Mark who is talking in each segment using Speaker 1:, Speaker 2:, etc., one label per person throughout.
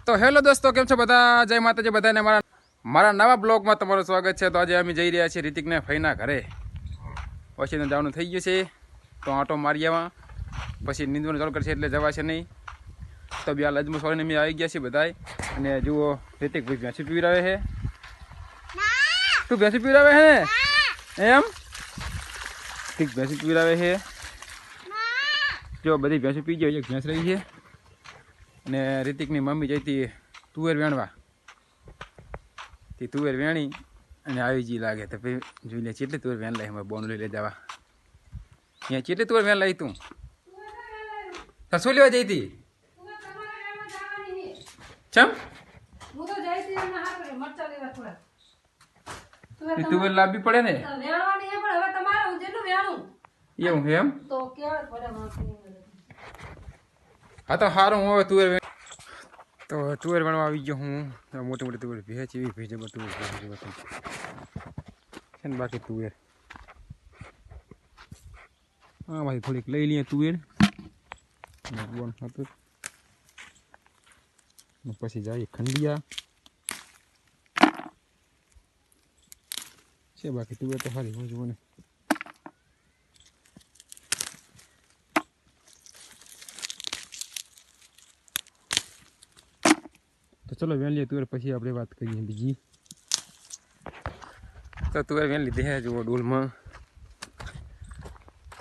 Speaker 1: તો હેલો દોસ્તો, કેમ છો બધા? જય માતાજી બધાને મારા નવા બ્લોગમાં તમારું સ્વાગત છે. તો આજે અમે જઈ રહ્યા છીએ રિતિકને ફઈના ઘરે. પછી જવાનું થઈ ગયું છે, તો આંટો મારી આવવા પછી નીંદવાનું ચાલુ કરશે એટલે જવાશે નહીં. તો બે લજમુસ વાળીને અમે આવી ગયા છીએ બધાય. અને જુઓ રિતિક ભાઈ ભેંસી પીવડાવે છે. તું ભેંસી પીવડાવે છે એમ? ઠીક, ભેંસી પીવડાવે છે. જો બધી ભેંસી પી ગઈ, એક ભેંસ રહી છે. અને રિતિકની મમ્મી જઈતી તુવેર વેણવા, તે તુવેર વેણી અને આવી જી લાગે તો ભાઈ જોઈ લે ચેટલી તુવેર વેણ લાવી. બોન લઈ લે જવા અહીંયા ચેટલી તુવેર વેણ લાવી તું? તો શું લેવા જઈતી? ચમ તુવેર લાવવી પડે ને એવું એમ? હા તો સારું, હું હવે તુવેર તો તુવેર વણવા આવી ગયો હું. મોટી મોટી તુવેર ભેજ એવી ભેજ તુવેર છે ને. બાકી તુવેર હા ભાઈ થોડીક લઈ લઈએ તુવેર પછી જાય ખંડિયા છે. બાકી તુવેર તો સારી હોય જુઓ ને. તો ચલો વેણ લઈએ તુવેર, પછી આપણે વાત કરીએ બીજી. તો તુવેર વેણ લીધી હે જુઓ ડોલમાં,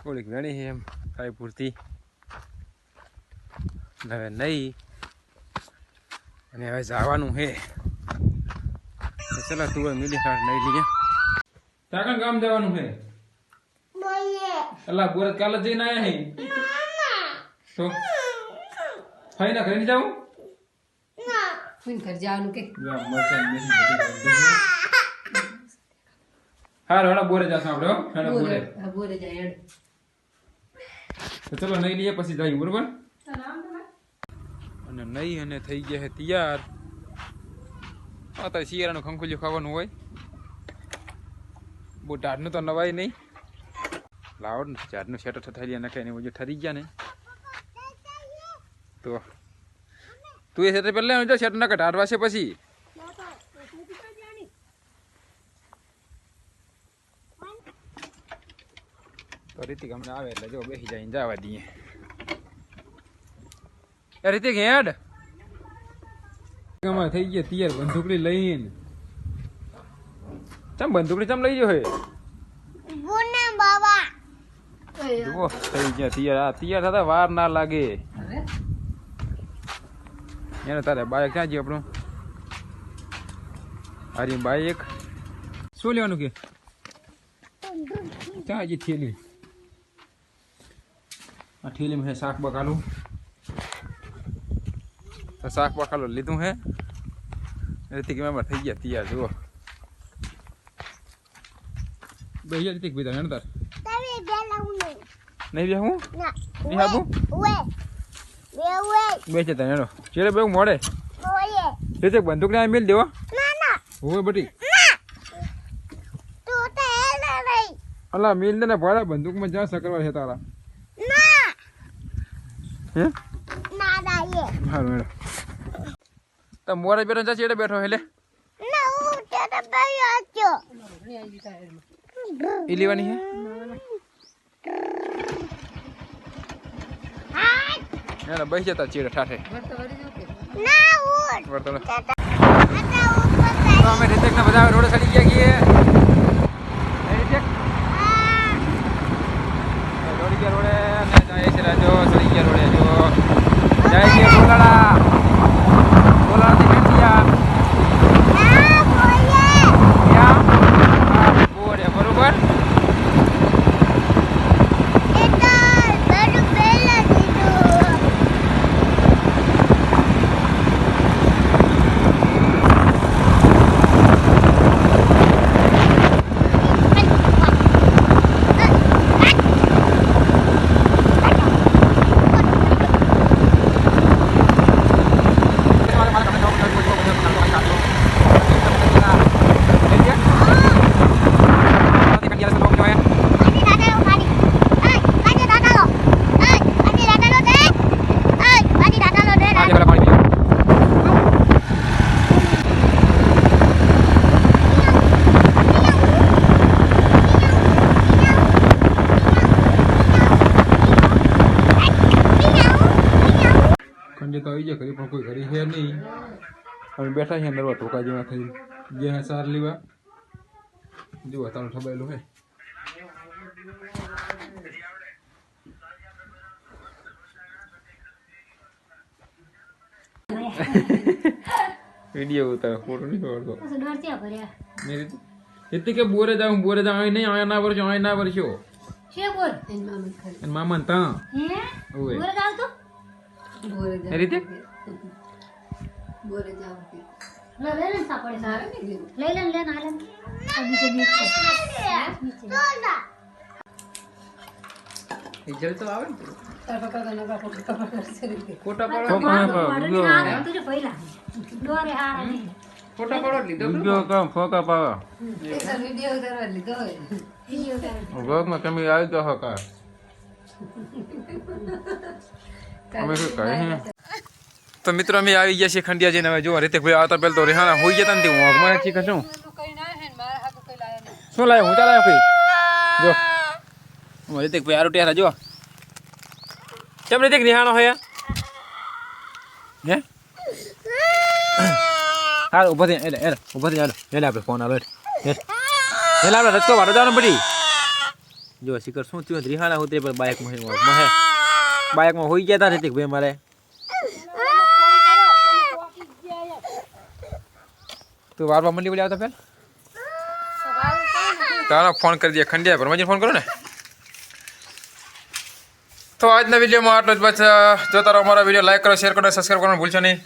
Speaker 1: થોડીક વેણી છે એમ કાંઈ પૂરતી. હવે નહીં અને હવે જવાનું છે. ચલો તુવેર મિલી નહીં લઈએ. ક્યાં ગામ જવાનું છે? અલા બોરત કાલે જઈને આયા નહીં તો ફાઈના ઘરે નહીં જાવું? બોરે જશું આપણે બોરે જાય. તો ચલો નહીં લઈએ પછી જઈએ, બરોબર? અને નહીં અને થઈ ગયા છે તૈયાર. અત્યારે શિયાળાનું ખંખુલિયું ખાવાનું હોય, બહુ ઢાઢનું તો નવાય નહીં. લાવો ને ઝાડનું શેટર થથારી નાખે એને બધું ઠરી ગયા ને. તો તું એ શેટર પહેલા જો શેટર નાખે ઢાઢવાશે પછી. તો રીતિક અમને આવે એટલે જો બેસી જાય જવા દઈએ. રીતિક હેડ થઈ ગયા તૈયાર બંદૂકડી લઈને. ચમ બંદૂકડી ચમ લઈ ગયો હે? જુઓ થઈ ગયા તૈયાર. તૈયાર થતા વાર ના લાગે એને. તારે બાઈક ક્યાં છે આપણું? હારી બાઈક શું લેવાનું કે? ક્યાં છે થેલી? આ થેલીમાં હે શાક બકાલું. તો શાક બકાલું લીધું હે. રીતિક મેમ્બર થઈ ગયા તૈયાર. જુઓ બે રીતિક બીજા ને તાર નહીં બે હું નહીં આપું બે છે તને ચેડે બે મોડે રીતે બંદૂક ને મિલ દેવો હોય બટી. અલા મિલ દે ને ભાડા બંદૂક માં જ્યાં સકરવા છે તારા. હે હારું મેડમ તો મોરે બેઠો જા ચેડે બેઠો એટલે ઈ લેવાની હે. ના બહી જતા ચેડે ઠાઠે વર્તળ. તો અમે રીતિક ને બધા રોડે ચડી ગયા છીએ. દોડી ગયા રોડે અને જાય છે રાજો ચડી ગયા રોડે. જો જાય છે બોલાડા બોલાડાથી બેઠિયા બોરે બરોબર. પણ કોઈ ઘરે છે નહીં. અમે બેઠા છીએ નરવા ટોકા જેવા થઈ ગયા સાર લેવા. જુઓ તમને ખબરેલું હે. વિડીયો ઉતારો ફોટો નહીં ખબર એટલે કે બોરે જાઉં નહીં આયા ના વર્ષો આયા ના વર્ષો મામા તા રીતે તો આવે ફોકા પાવા માં કમી આવી તો હકા અમે શું કહે. તો મિત્રો અમે આવી ગયા છીએ ખંડિયા જઈને. હવે જો રીતિકભાઈ આવતા પહેલા તો રેહાણા હોઈ ગયા ને મને શીખે શું શું લાવ્યો હું ચાલાયો ભાઈ જો રીતિકભાઈ આરું ટેરા જો કેમ રીતિક રેહાણો હોય હે હાલ ઉભા થઈ ઉભા થઈ એટલે આપણે ફોન આવે એટલે આપણે રચકો વાળો જવાનો પડી જો શિખર શું થયું રિહાણા ઉતરે પર બાઇકમાં હોઈ ગયા હતા રીતિકભાઈ મારે તું વારવા મંડી બોલી આવતા પેલા તારો ફોન કરી દે ખંડિયા પર મજી ફોન કરો ને. તો આજના વિડીયોમાં આટલો જ બસ. જો તારો અમારો વિડીયો લાઈક કરો, શેર કરો, સબસ્ક્રાઈબ કરવાનું ભૂલશો નહીં.